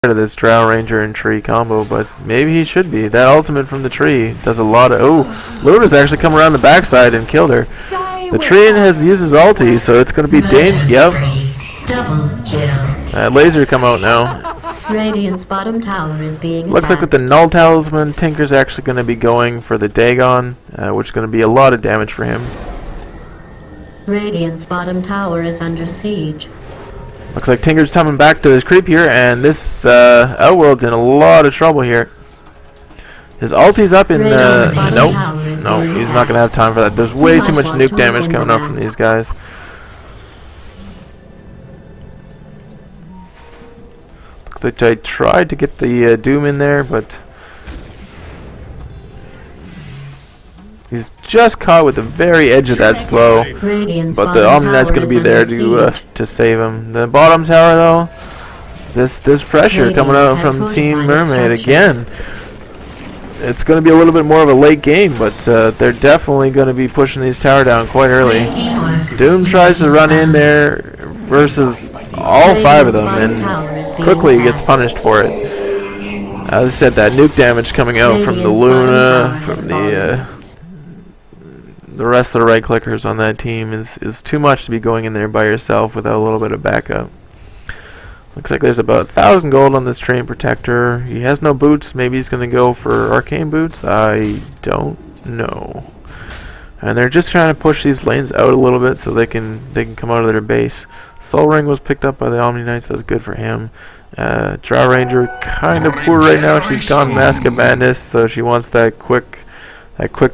of this Drow Ranger and tree combo, but maybe he should be. That ultimate from the tree does a lot of... Oh, Luna's actually come around the backside and killed her. The tree has used his ulti, so it's going to be dangerous. Yep. Double kill. Laser come out now. Radiant's bottom tower is being Looks like with the Null Talisman, Tinker's actually going to be going for the Dagon, which is going to be a lot of damage for him. Radiant's bottom tower is under siege. Looks like Tinker's coming back to his creep here, and this Outworld's in a lot of trouble here. His ulti's up in nope. No, he's not going to have time for that. There's way too much nuke damage coming up from these guys. Looks like I tried to get the Doom in there, but he's just caught with the very edge of that slow. But the Omni Knight's going to be there to save him. The bottom tower, though, this pressure coming out from Team Mermaid again. It's going to be a little bit more of a late game, but they're definitely going to be pushing these tower down quite early. Doom tries to run in there versus all five of them, and quickly gets punished for it. As I said, that nuke damage coming out from the Luna, from the rest of the right clickers on that team is too much to be going in there by yourself without a little bit of backup. Looks like there's about 1,000 gold on this Train Protector. He has no boots. Maybe he's going to go for arcane boots. I don't know. And they're just trying to push these lanes out a little bit so they can come out of their base. Soul Ring was picked up by the Omni Knights. That's good for him. Drow Ranger kind of poor right now. She's gone Mask of Madness, so she wants that quick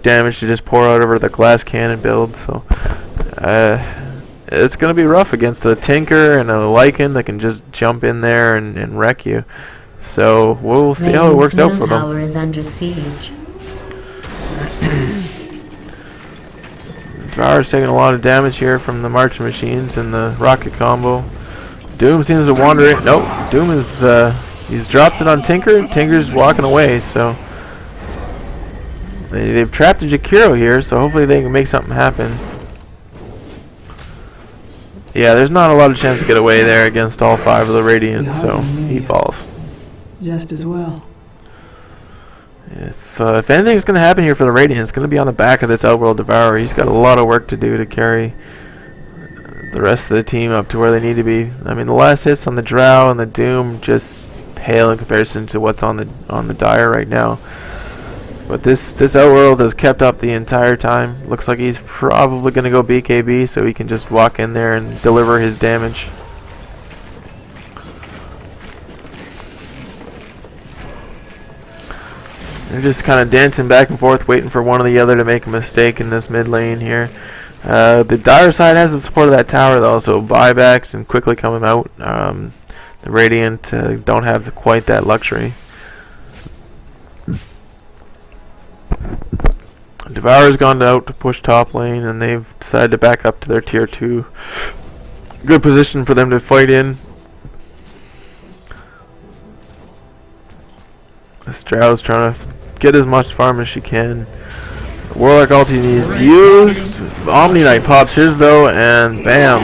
damage to just pour out over the glass cannon build. So it's going to be rough against a Tinker and a Lycan that can just jump in there and wreck you. So we'll see how it works out for them. Tower is under siege. Drower's taking a lot of damage here from the marching machines and the rocket combo. Doom seems to wander in. Nope, Doom is he's dropped it on Tinker. Tinker's walking away, so they've trapped a Jakiro here, so hopefully they can make something happen. Yeah, there's not a lot of chance to get away there against all five of the Radiants, so he falls. Just as well. If anything's going to happen here for the Radiant, it's going to be on the back of this Outworld Devourer. He's got a lot of work to do to carry the rest of the team up to where they need to be. I mean, the last hits on the Drow and the Doom just pale in comparison to what's on the Dire right now. But this Outworld has kept up the entire time. Looks like he's probably going to go BKB so he can just walk in there and deliver his damage. They're just kind of dancing back and forth, waiting for one or the other to make a mistake in this mid lane here. The Dire side has the support of that tower, though, so buybacks and quickly coming out. The Radiant don't have quite that luxury. Devourer's gone out to push top lane, and they've decided to back up to their tier 2. Good position for them to fight in. This Drow's trying to get as much farm as she can. Warlock ulti is used. Omni Knight pops his though, and bam!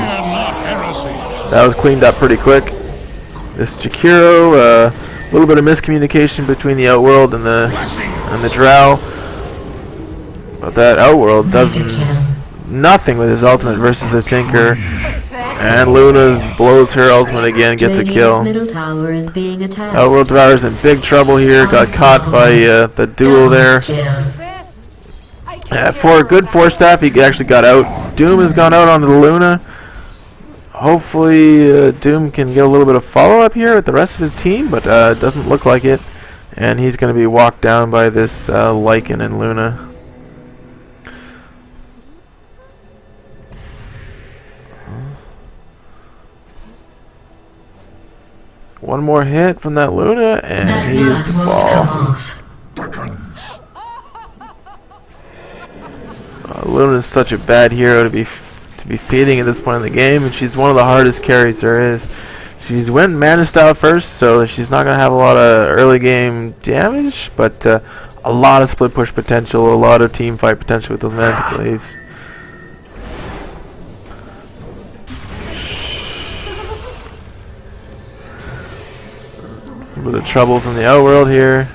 That was cleaned up pretty quick. This Jakiro, a little bit of miscommunication between the Outworld and the Drow. But that Outworld does nothing with his ultimate versus a Tinker. And Luna blows her ultimate again, gets a kill. Outworld Devourer's in big trouble here. Got caught by the duo there. For a good 4-staff, he actually got out. Doom has gone out onto the Luna. Hopefully Doom can get a little bit of follow-up here with the rest of his team, but it doesn't look like it. And he's going to be walked down by this Lycan and Luna. One more hit from that Luna, and he's to fall. Luna's such a bad hero to be feeding at this point in the game, and she's one of the hardest carries there is. She's went mana style first, so she's not going to have a lot of early game damage, but a lot of split push potential, a lot of team fight potential with those Mantic Glaives. little bit of trouble from the outworld here.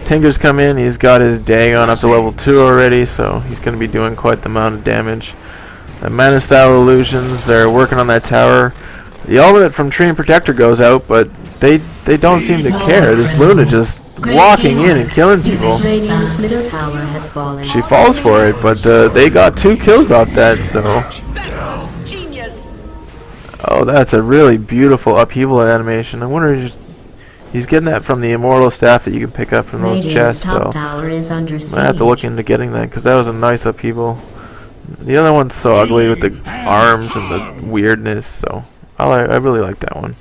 Tinker's come in. He's got his Dagon up to level 2 already, so he's going to be doing quite the amount of damage. The Mana Style Illusions, they're working on that tower. The ultimate from Tree and Protector goes out, but they don't seem to care. This Luna just walking in and killing people. Radiant's middle tower has fallen. She falls for it, but they got 2 kills off that, so... Oh, that's a really beautiful upheaval animation. I wonder if he's getting that from the immortal staff that you can pick up from those chests, so tower is under I might have to look into getting that, because that was a nice upheaval. The other one's so ugly with the arms and the weirdness, so I really like that one.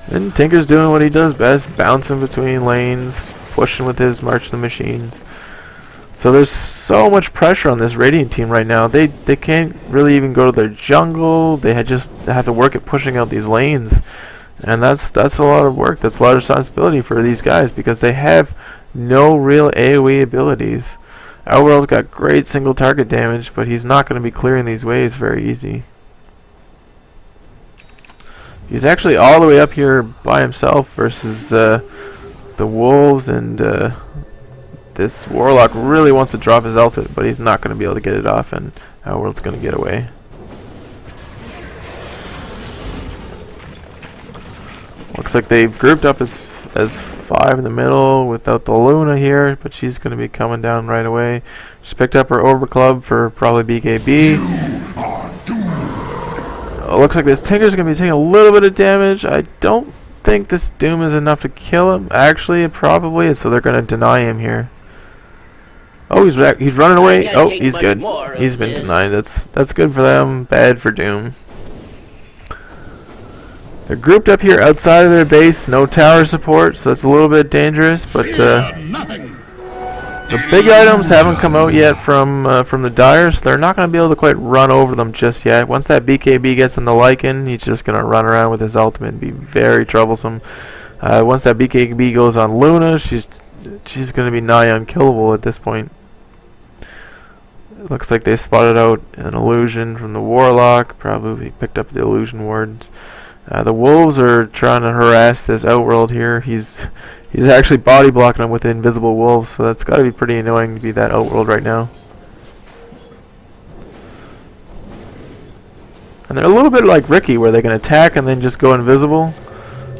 And Tinker's doing what he does best, bouncing between lanes, pushing with his March of the Machines. So there's so much pressure on this Radiant team right now. They can't really even go to their jungle. They just have to work at pushing out these lanes. And that's a lot of work. That's a lot of responsibility for these guys because they have no real AoE abilities. Outworld's got great single target damage, but he's not going to be clearing these waves very easy. He's actually all the way up here by himself versus the wolves, and this Warlock really wants to drop his ultimate, but he's not going to be able to get it off, and Outworld's going to get away. Looks like they've grouped up as 5 in the middle without the Luna here, but she's going to be coming down right away. She picked up her Overclub for probably BKB. Looks like this Tinker's going to be taking a little bit of damage. I don't think this Doom is enough to kill him. Actually, it probably is, so they're going to deny him here. Oh, he's running away. Oh, he's good. He's been denied. That's good for them, bad for Doom. They're grouped up here outside of their base, no tower support, so that's a little bit dangerous, but the big items haven't come out yet from the Dire, so they're not going to be able to quite run over them just yet. Once that BKB gets in the Lycan, he's just going to run around with his ultimate and be very troublesome. Once that BKB goes on Luna, she's going to be nigh unkillable at this point. It looks like they spotted out an illusion from the Warlock, probably picked up the illusion wards. The wolves are trying to harass this Outworld here. He's actually body blocking them with the invisible wolves, so that's got to be pretty annoying to be that Outworld right now. And they're a little bit like Ricky, where they can attack and then just go invisible.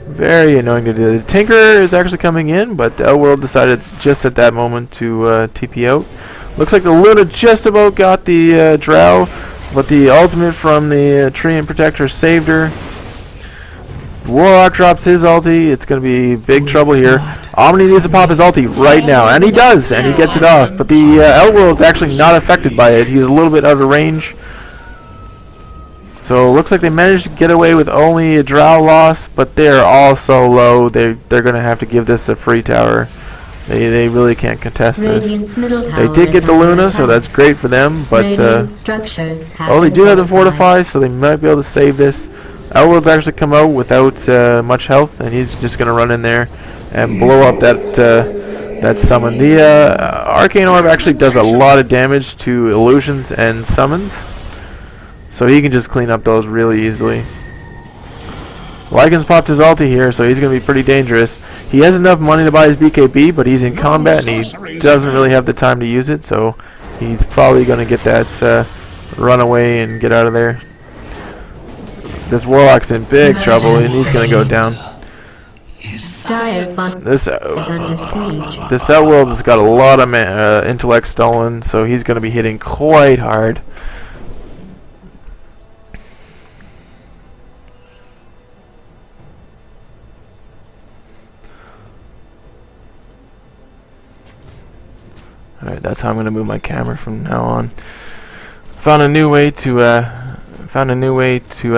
Very annoying to do. The Tinker is actually coming in, but the Outworld decided just at that moment to TP out. Looks like the Luna just about got the Drow, but the ultimate from the Tree and Protector saved her. Warlock drops his ulti. It's going to be big trouble here. Omni needs to pop his ulti right now, and he does, and he gets it off. But the Outworld's actually not affected by it. He's a little bit out of range. So it looks like they managed to get away with only a Drow loss, but they're all so low. They're going to have to give this a free tower. They really can't contest this. They did get the Luna, so that's great for them. But they do have the Fortify, so they might be able to save this. Outworld's actually come out without much health, and he's just going to run in there and blow up that summon. The Arcane Orb actually does a lot of damage to illusions and summons, so he can just clean up those really easily. Lycan's popped his ulti here, so he's going to be pretty dangerous. He has enough money to buy his BKB, but he's in combat and he doesn't really have the time to use it, so he's probably going to get that run away and get out of there. This Warlock's in big trouble, and he's going to go down. This Outworld has got a lot of intellect stolen, so he's going to be hitting quite hard. Alright, that's how I'm going to move my camera from now on. Found a new way to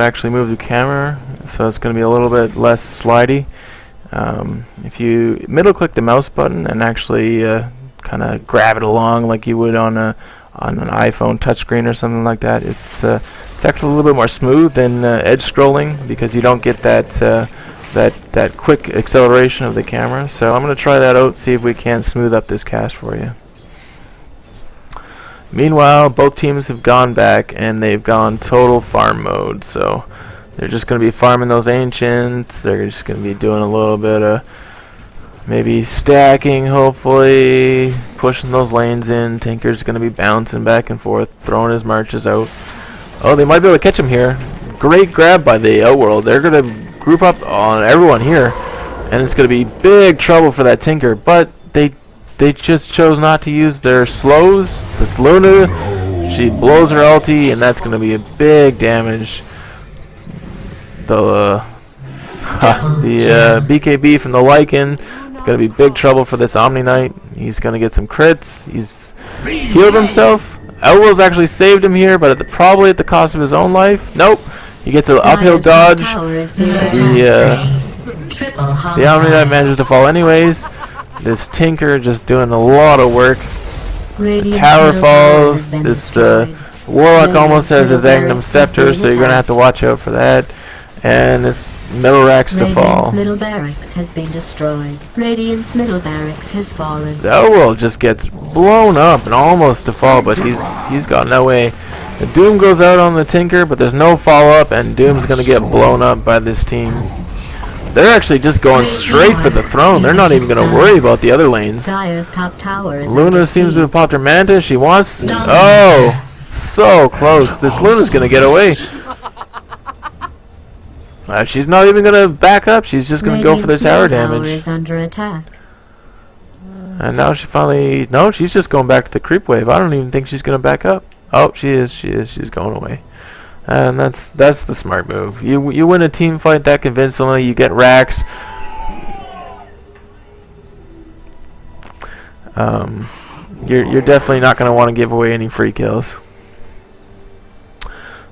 actually move the camera, so it's going to be a little bit less slidey. If you middle click the mouse button and actually kind of grab it along like you would on an iPhone touchscreen or something like that, it's actually a little bit more smooth than edge scrolling, because you don't get that quick acceleration of the camera. So I'm going to try that out, see if we can smooth up this cast for you. Meanwhile, both teams have gone back and they've gone total farm mode, so They're just going to be farming those ancients. They're just going to be doing a little bit of maybe stacking, hopefully. Pushing those lanes in. Tinker's going to be bouncing back and forth, throwing his marches out. Oh, they might be able to catch him here. Great grab by the Outworld. They're going to group up on everyone here. And it's going to be big trouble for that Tinker. But they just chose not to use their slows. This Luna, she blows her ulti, and that's going to be a big damage. The BKB from the Lycan, going to be big trouble for this Omni Knight. He's going to get some crits. He's healed himself. Outworld's actually saved him here, but probably at the cost of his own life. Nope. He gets an uphill dodge. The Omni Knight manages to fall anyways. This Tinker just doing a lot of work. The tower falls. This Warlock almost has his Agnum Scepter, so you're going to have to watch out for that. And this middle racks to fall. Radiant's middle barracks has been destroyed. Radiant's middle barracks has fallen. The Outworld just gets blown up and almost to fall, but he's got no way. The Doom goes out on the Tinker, but there's no follow-up, and Doom's going to get blown up by this team. They're actually just going straight for the throne. They're not even going to worry about the other lanes. Dire's top tower is Luna seems to have popped her Manta. She wants... Oh! So close. This Luna's going to get away. She's not even going to back up. She's just going to go for the tower damage. Is under attack. And now she finally... No, she's just going back to the creep wave. I don't even think she's going to back up. Oh, she is. She's going away. And that's the smart move. You win a team fight that convincingly. You get racks. You're definitely not going to want to give away any free kills.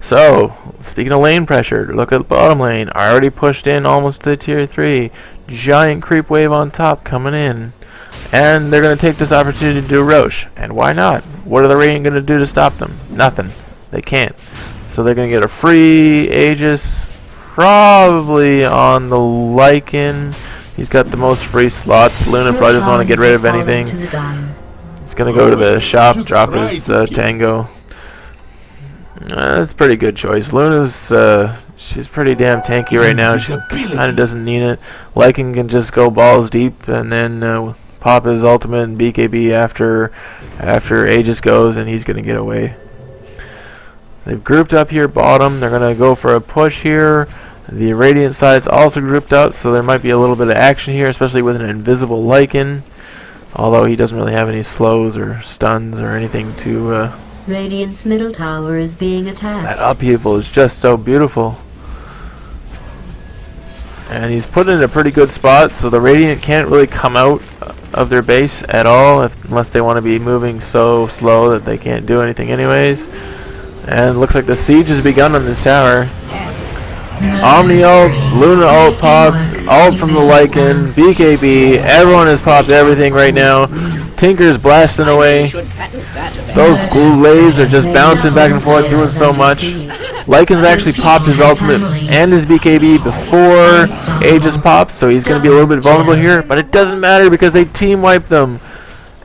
So, speaking of lane pressure, look at the bottom lane. Already pushed in almost to tier 3. Giant creep wave on top coming in. And they're going to take this opportunity to do Roche. And why not? What are the Radiant going to do to stop them? Nothing. They can't. So they're going to get a free Aegis, probably on the Lycan. He's got the most free slots. Luna probably doesn't want to get rid of anything. He's going to go to the shop, drop his Tango. That's a pretty good choice. Luna's, she's pretty damn tanky right now. She kind of doesn't need it. Lycan can just go balls deep and then pop his ultimate and BKB after Aegis goes, and he's going to get away. They've grouped up here bottom. They're going to go for a push here. The Radiant side's also grouped up, so there might be a little bit of action here, especially with an invisible Lycan. Although he doesn't really have any slows or stuns or anything to... Radiant's middle tower is being attacked. That upheaval is just so beautiful. And he's put in a pretty good spot, so the Radiant can't really come out of their base at all unless they want to be moving so slow that they can't do anything anyways. And looks like the siege has begun on this tower. Omni ult, Luna ult popped, ult from the Lycan, BKB, everyone has popped everything right now. Tinker's blasting away. Those glaives are just bouncing back and forth, doing so much. Lycan's actually popped his ultimate and his BKB before Aegis pops, so he's going to be a little bit vulnerable here, but it doesn't matter because they team wiped them.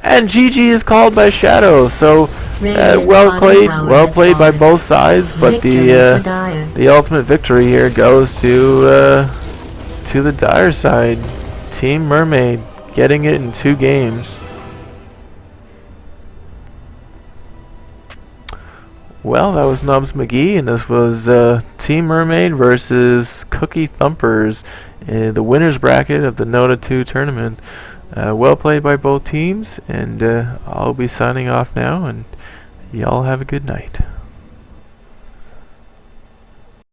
And GG is called by Shadow, so well played by both sides, but the ultimate victory here goes to the Dire side. Team Mermaid getting it in 2 games. Well, that was Nubs McGee, and this was Team Mermaid versus Cookie Thumpers in the winner's bracket of the Nota 2 tournament. Well played by both teams, and I'll be signing off now, and y'all have a good night.